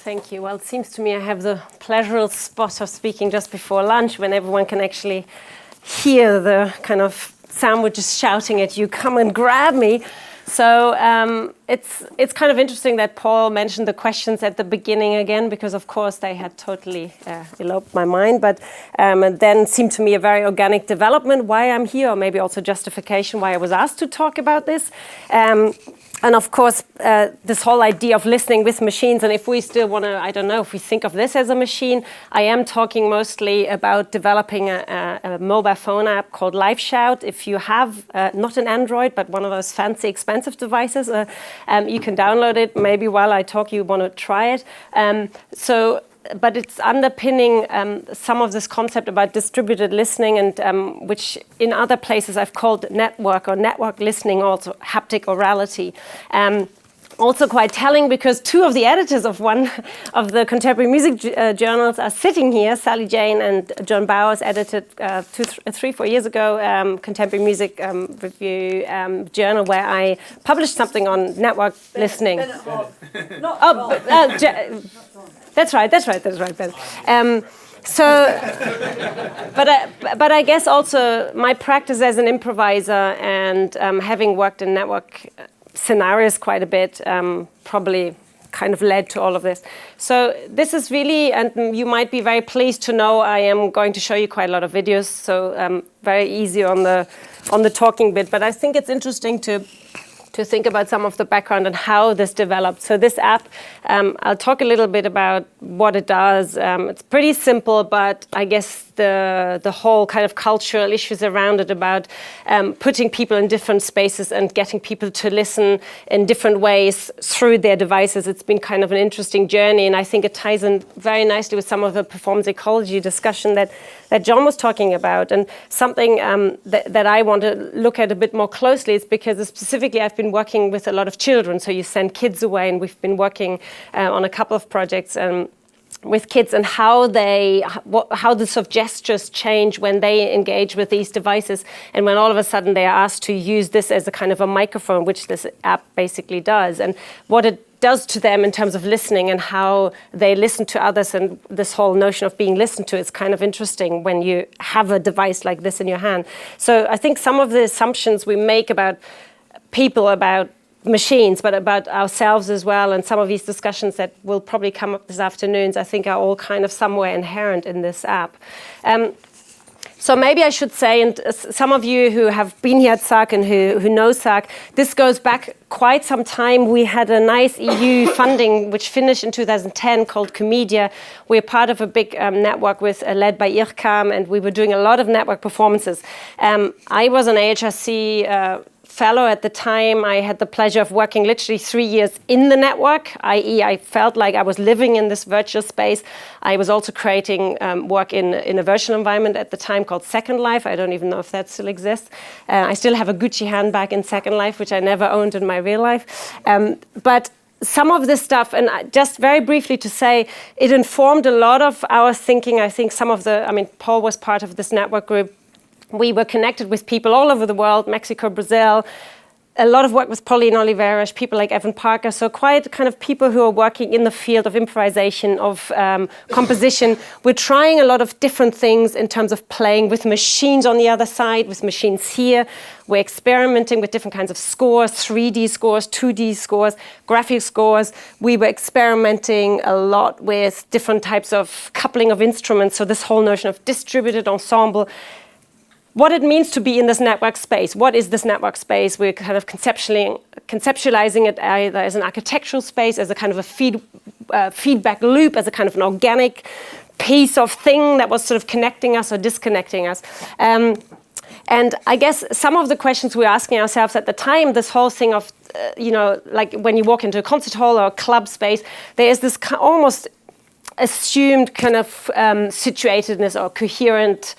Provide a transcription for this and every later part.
Thank you. Well, it seems to me I have the pleasurable spot of speaking just before lunch when everyone can actually hear the kind of sandwiches shouting at you, come and grab me. So it's kind of interesting that Paul mentioned the questions at the beginning again, because of course they had totally eloped my mind, but it then seemed to me a very organic development why I'm here, or maybe also justification why I was asked to talk about this. And of course, this whole idea of listening with machines, and if we still want to, I don't know, if we think of this as a machine, I am talking mostly about developing a mobile phone app called Live Shout. If you have not an Android, but one of those fancy, expensive devices, you can download it. Maybe while I talk, you want to try it. But it's underpinning some of this concept about distributed listening, and which in other places I've called network or network listening, also haptic orality. Also quite telling, because two of the editors of one of the contemporary music journals are sitting here. Sally Jane and John Bowers edited 3-4 years ago contemporary music review journal where I published something on network listening. That's right, Ben. But I guess also my practice as an improviser and having worked in network scenarios quite a bit probably kind of led to all of this. So this is really, and you might be very pleased to know I am going to show you quite a lot of videos, so very easy on the talking bit. But I think it's interesting to think about some of the background and how this developed. So this app, I'll talk a little bit about what it does. It's pretty simple, but I guess the whole kind of cultural issues around it about putting people in different spaces and getting people to listen in different ways through their devices. It's been kind of an interesting journey, and I think it ties in very nicely with some of the performance ecology discussion that John was talking about. And something that I want to look at a bit more closely is because specifically I've been working with a lot of children. So you send kids away, and we've been working on a couple of projects with kids, and how the sort of gestures change when they engage with these devices, and when all of a sudden they are asked to use this as a kind of a microphone, which this app basically does, and what it does to them in terms of listening and how they listen to others. And this whole notion of being listened to is kind of interesting when you have a device like this in your hand. So I think some of the assumptions we make about people, about machines, but about ourselves as well, and some of these discussions that will probably come up this afternoon, I think are all kind of somewhere inherent in this app. So maybe I should say, and some of you who have been here at SARC and who know SARC, this goes back quite some time. We had a nice EU funding which finished in 2010 called Comedia. We're part of a big network led by IRCAM, and we were doing a lot of network performances. I was an AHRC fellow at the time. I had the pleasure of working literally 3 years in the network, i.e. I felt like I was living in this virtual space. I was also creating work in a virtual environment at the time called Second Life. I don't even know if that still exists. I still have a Gucci handbag in Second Life, which I never owned in my real life. But some of this stuff, and just very briefly to say, it informed a lot of our thinking. I think Paul was part of this network group. We were connected with people all over the world, Mexico, Brazil, a lot of work with Pauline Oliveira, people like Evan Parker, so quite kind of people who are working in the field of improvisation, of composition. We're trying a lot of different things in terms of playing with machines on the other side, with machines here. We're experimenting with different kinds of scores, 3D scores, 2D scores, graphic scores. We were experimenting a lot with different types of coupling of instruments, so this whole notion of distributed ensemble. What it means to be in this network space. What is this network space? We're kind of conceptualizing it either as an architectural space, as a kind of a feedback loop, as a kind of an organic piece of thing that was sort of connecting us or disconnecting us. And I guess some of the questions we were asking ourselves at the time, this whole thing of, like when you walk into a concert hall or a club space, there is this almost assumed kind of situatedness or coherent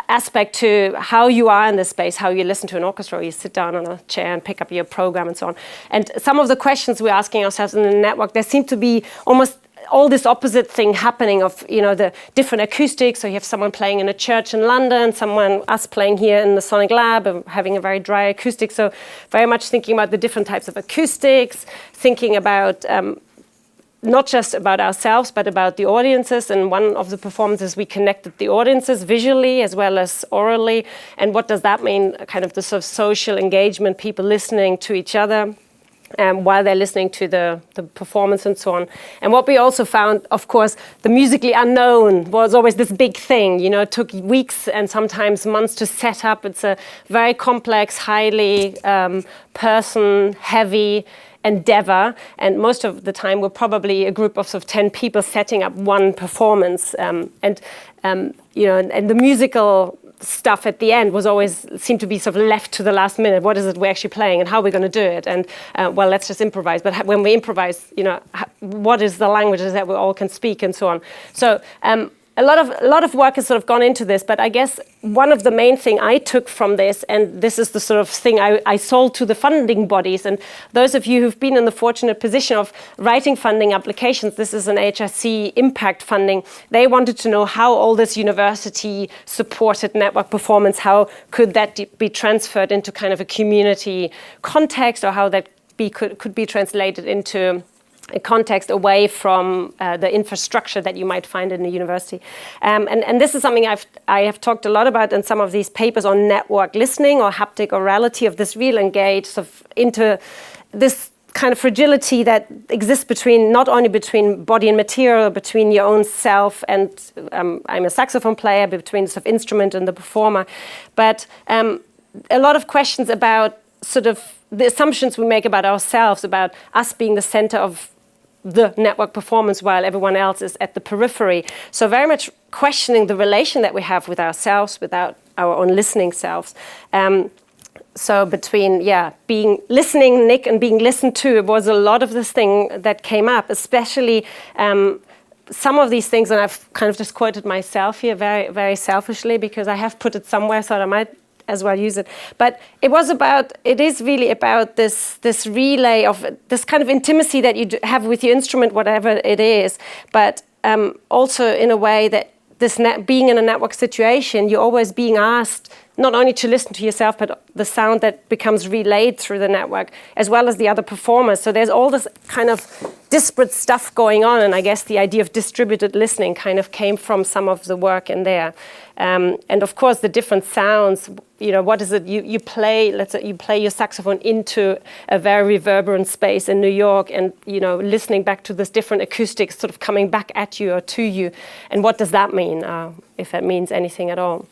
aspect to how you are in this space, how you listen to an orchestra, or you sit down on a chair and pick up your program and so on. And some of the questions we're asking ourselves in the network, there seem to be almost all this opposite thing happening of, the different acoustics. So you have someone playing in a church in London, us playing here in the Sonic Lab, and having a very dry acoustic. So very much thinking about the different types of acoustics, thinking about not just about ourselves, but about the audiences. And one of the performances, we connected the audiences visually as well as orally. And what does that mean? Kind of the sort of social engagement, people listening to each other while they're listening to the performance and so on. And what we also found, of course, the musically unknown was always this big thing. You know, it took weeks and sometimes months to set up. It's a very complex, highly person-heavy endeavor, and most of the time we're probably a group of sort of 10 people setting up one performance, and the musical stuff at the end was always seemed to be sort of left to the last minute. What is it we're actually playing, and how are we going to do it? And well, let's just improvise. But when we improvise, what is the languages that we all can speak and so on. So a lot of work has sort of gone into this, but I guess one of the main thing I took from this, and this is the sort of thing I sold to the funding bodies, and those of you who've been in the fortunate position of writing funding applications, this is an AHRC impact funding, they wanted to know how all this university supported network performance, how could that be transferred into kind of a community context, or how that could be translated into a context away from the infrastructure that you might find in a university. And this is something I have talked a lot about in some of these papers on network listening or haptic orality, of this real engage sort of into this kind of fragility that exists not only between body and material, between your own self and I'm a saxophone player, between the sort of instrument and the performer, but a lot of questions about sort of the assumptions we make about ourselves, about us being the center of the network performance while everyone else is at the periphery. So very much questioning the relation that we have with ourselves, without our own listening selves. So between, being listening, Nick, and being listened to, it was a lot of this thing that came up, especially some of these things, and I've kind of just quoted myself here very, very selfishly, because I have put it somewhere, so I might as well use it. But it is really about this relay of this kind of intimacy that you have with your instrument, whatever it is, but also in a way that being in a network situation, you're always being asked not only to listen to yourself, but the sound that becomes relayed through the network, as well as the other performers. So there's all this kind of disparate stuff going on, and I guess the idea of distributed listening kind of came from some of the work in there. And of course, the different sounds, what is it you play? Let's say you play your saxophone into a very reverberant space in New York, and listening back to this different acoustics sort of coming back at you or to you. And what does that mean, if that means anything at all?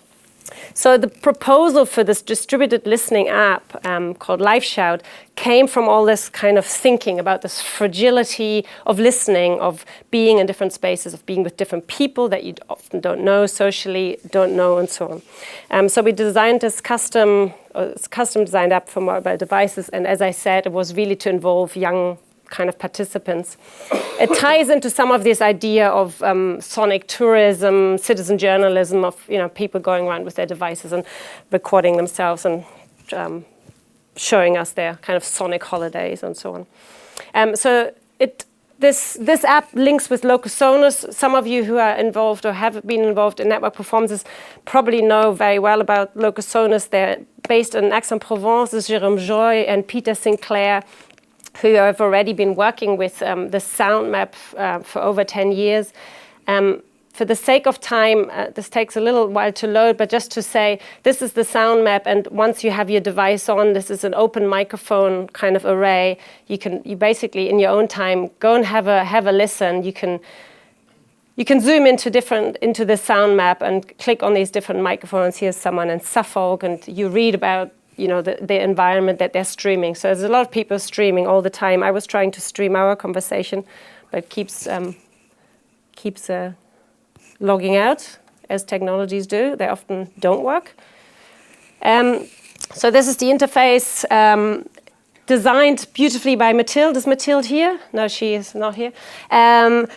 So the proposal for this distributed listening app called LiveShout came from all this kind of thinking about this fragility of listening, of being in different spaces, of being with different people that you often don't know, socially don't know, and so on. So we designed this custom designed app for mobile devices, and as I said, it was really to involve young kind of participants. It ties into some of this idea of sonic tourism, citizen journalism, of people going around with their devices and recording themselves and showing us their kind of sonic holidays and so on. So this app links with Locusonus. Some of you who are involved or have been involved in network performances probably know very well about Locusonus. They're based in Aix-en-Provence. This is Jérôme Joy and Peter Sinclair, who have already been working with the sound map for over 10 years. For the sake of time, this takes a little while to load, but just to say, this is the sound map, and once you have your device on, this is an open microphone kind of array. You basically, in your own time, go and have a listen. You can zoom into the sound map and click on these different microphones. Here's someone in Suffolk, and you read about the environment that they're streaming. So there's a lot of people streaming all the time. I was trying to stream our conversation, but it keeps logging out, as technologies do. They often don't work. So this is the interface, designed beautifully by Mathilde. Is Mathilde here? No, she is not here.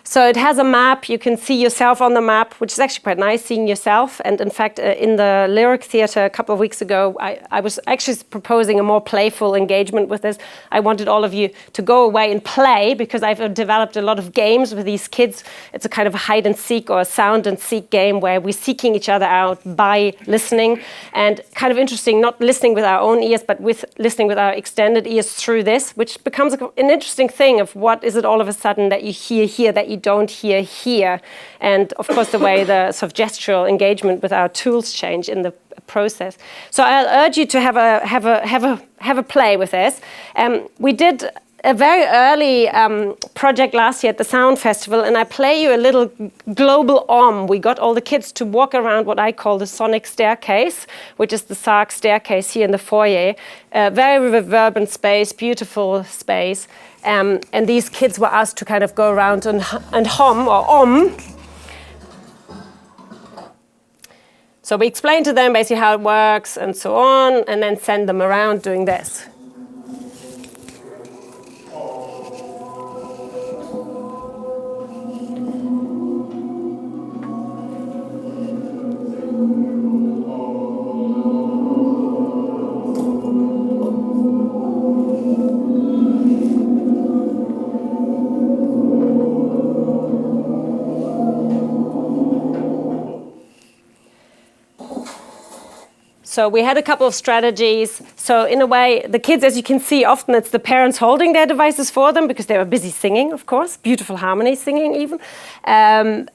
So it has a map. You can see yourself on the map, which is actually quite nice, seeing yourself. And in fact, in the Lyric Theatre a couple of weeks ago, I was actually proposing a more playful engagement with this. I wanted all of you to go away and play, because I've developed a lot of games with these kids. It's a kind of a hide and seek or a sound and seek game where we're seeking each other out by listening. And kind of interesting, not listening with our own ears, but with listening with our extended ears. ears through this, which becomes an interesting thing of what is it all of a sudden that you hear here that you don't hear here. And of course, the way the sort of gestural engagement with our tools change in the process. So I'll urge you to have a play with this. We did a very early project last year at the Sound Festival, and I play you a little global We got all the kids to walk around what I call the sonic staircase, which is the SARC staircase here in the foyer. Very reverberant space, beautiful space. And these kids were asked to kind of go around and hum or So we explained to them basically how it works and so on, and then send them around doing this. So we had a couple of strategies. So in a way, the kids, as you can see, often it's the parents holding their devices for them because they were busy singing, of course, beautiful harmony singing even. And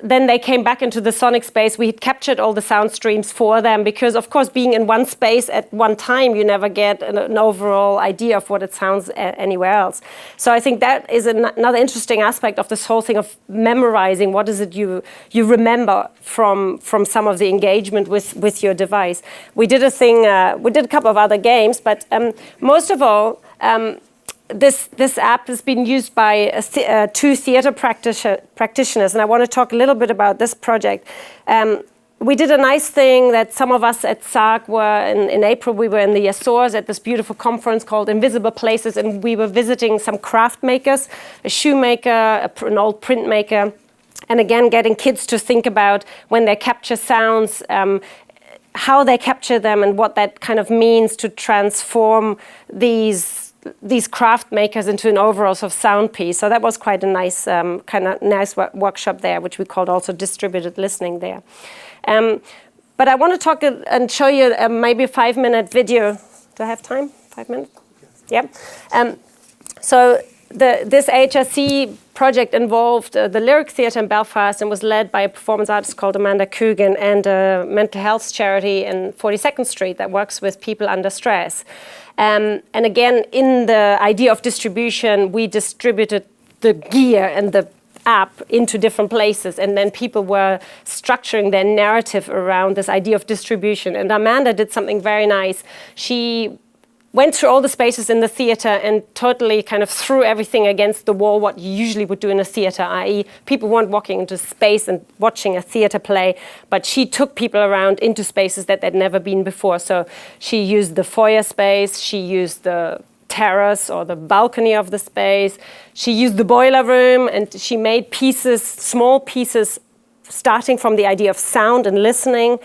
then they came back into the sonic space. We had captured all the sound streams for them because, of course, being in one space at one time, you never get an overall idea of what it sounds anywhere else. So I think that is another interesting aspect of this whole thing of memorizing. What is it you remember from some of the engagement with your device? We did a couple of other games, but most of all, this app has been used by 2 theater practitioners, and I want to talk a little bit about this project. We did a nice thing that some of us at SARC were, in April, we were in the Azores at this beautiful conference called Invisible Places, and we were visiting some craft makers, a shoemaker, an old printmaker, and again, getting kids to think about when they capture sounds, how they capture them and what that kind of means to transform these craft makers into an overall sort of sound piece. So that was quite a nice workshop there, which we called also distributed listening there. But I want to talk and show you maybe a 5-minute video. Do I have time? 5 minutes? Yeah. So this AHRC project involved the Lyric Theatre in Belfast and was led by a performance artist called Amanda Coogan and a mental health charity in 42nd Street that works with people under stress. And again, in the idea of distribution, we distributed the gear and the app into different places, and then people were structuring their narrative around this idea of distribution. And Amanda did something very nice. She went through all the spaces in the theatre and totally kind of threw everything against the wall, what you usually would do in a theatre, i.e. people weren't walking into space and watching a theatre play, but she took people around into spaces that they'd never been before. So she used the foyer space, she used the terrace or the balcony of the space, she used the boiler room, and she made pieces, small pieces, starting from the idea of sound and listening.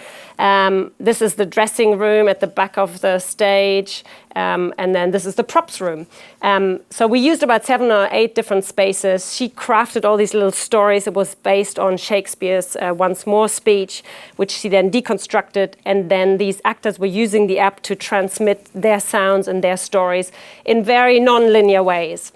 This is the dressing room at the back of the stage, and then this is the props room. So we used about 7 or 8 different spaces. She crafted all these little stories. It was based on Shakespeare's Once More speech, which she then deconstructed, and then these actors were using the app to transmit their sounds and their stories in very non-linear ways.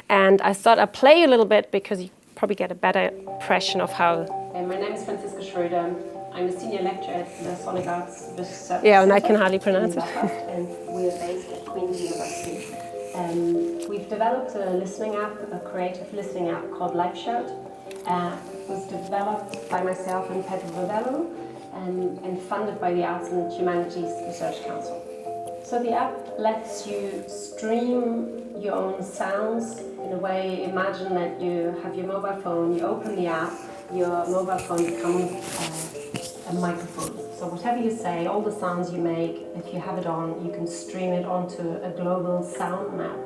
And I thought I'd play you a little bit because you probably get a better impression of how. My name is Franziska Schroeder. I'm a senior lecturer at the Sonic Arts Research Yeah, and I can hardly pronounce it. And we're based at Queen's University. We've developed a listening app, a creative listening app called Live Shout. It was developed by myself and Pedro Rodello and funded by the Arts and Humanities Research Council. So the app lets you stream your own sounds in a way. Imagine that you have your mobile phone, you open the app, your mobile phone becomes a microphone. So whatever you say, all the sounds you make, if you have it on, you can stream it onto a global sound map.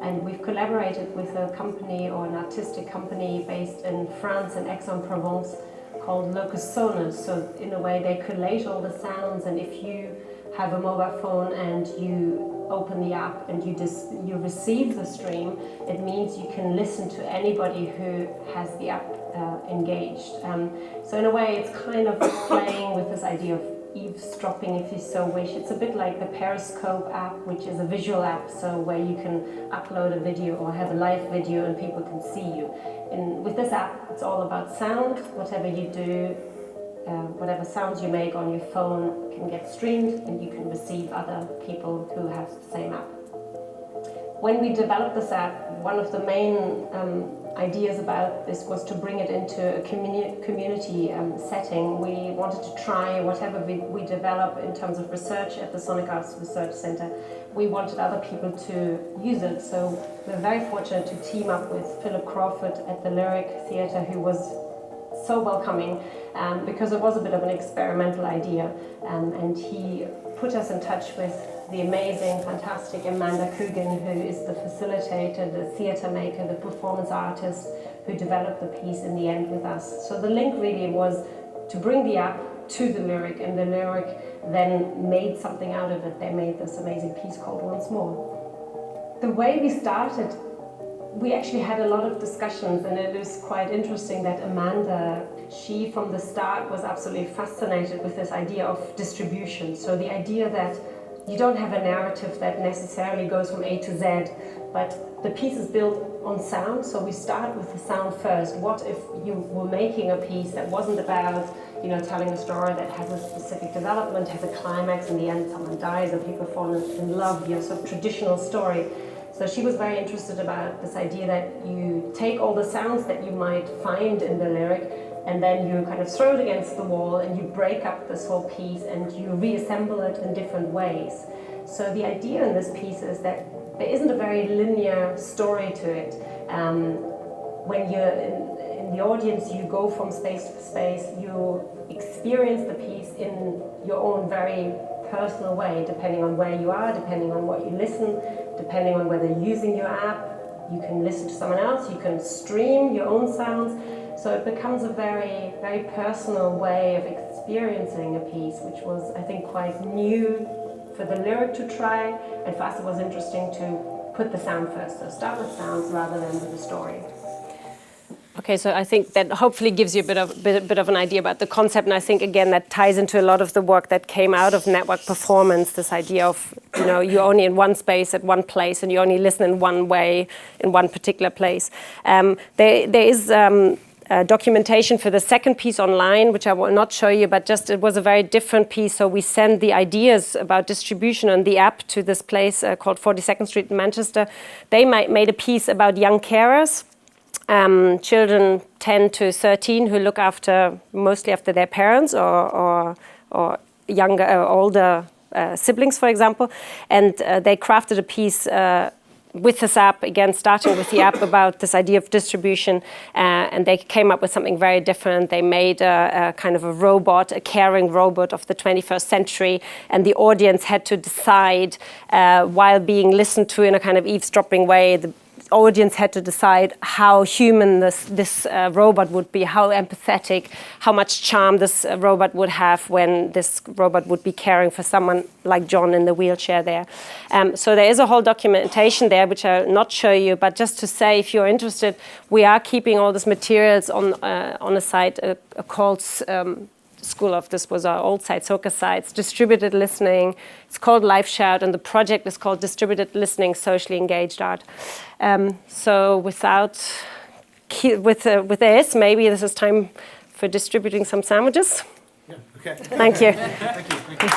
And we've collaborated with a company or an artistic company based in France in Aix-en-Provence called Locus Sonus. So in a way they collate all the sounds, and if you have a mobile phone and you open the app and you receive the stream, it means you can listen to anybody who has the app engaged. So in a way it's kind of playing with this idea of eavesdropping if you so wish. It's a bit like the Periscope app, which is a visual app, so where you can upload a video or have a live video and people can see you. And with this app, it's all about sound. Whatever you do, whatever sounds you make on your phone can get streamed, and you can receive other people who have the same app. When we developed this app, one of the main ideas about this was to bring it into a community setting. We wanted to try whatever we develop in terms of research at the Sonic Arts Research Center. We wanted other people to use it, so we're very fortunate to team up with Philip Crawford at the Lyric Theatre, who was so welcoming, because it was a bit of an experimental idea, and he put us in touch with the amazing, fantastic Amanda Coogan, who is the facilitator, the theatre maker, the performance artist who developed the piece in the end with us. So the link really was to bring the app to the Lyric, and the Lyric then made something out of it. They made this amazing piece called Once More. The way we started, we actually had a lot of discussions, and it is quite interesting that Amanda, she from the start was absolutely fascinated with this idea of distribution. So the idea that you don't have a narrative that necessarily goes from A to Z, but the piece is built on sound, so we start with the sound first. What if you were making a piece that wasn't about, telling a story that has a specific development, has a climax, in the end someone dies and people fall in love, sort of traditional story. So she was very interested about this idea that you take all the sounds that you might find in the Lyric, and then you kind of throw it against the wall and you break up this whole piece and you reassemble it in different ways. So the idea in this piece is that there isn't a very linear story to it. When you're in the audience, you go from space to space, you experience the piece in your own very personal way, depending on where you are, depending on what you listen, depending on whether you're using your app. You can listen to someone else, you can stream your own sounds. So it becomes a very, very personal way of experiencing a piece, which was, I think, quite new for the Lyric to try, and for us it was interesting to put the sound first, so start with sounds rather than with the story. Okay, so I think that hopefully gives you a bit of an idea about the concept, and I think again that ties into a lot of the work that came out of network performance. This idea of you're only in one space at one place, and you only listen in one way in one particular place. There is documentation for the second piece online, which I will not show you, but just it was a very different piece. So we sent the ideas about distribution on the app to this place called 42nd Street in Manchester. They made a piece about young carers. Children 10 to 13 who look mostly after their parents or younger or older siblings, for example, and they crafted a piece with this app, again starting with the app, about this idea of distribution, and they came up with something very different. They made a kind of a robot, a caring robot of the 21st century, and the audience had to decide while being listened to in a kind of eavesdropping way. The audience had to decide how human this robot would be, how empathetic, how much charm this robot would have when this robot would be caring for someone like John in the wheelchair there. So there is a whole documentation there, which I'll not show you, but just to say, if you're interested, we are keeping all these materials on a site called School of, this was our old site, Soka sites, Distributed Listening. It's called Live Shout, and the project is called Distributed Listening, Socially Engaged Art. So with this, maybe this is time for distributing some sandwiches. Yeah, okay. Thank you. Thank you.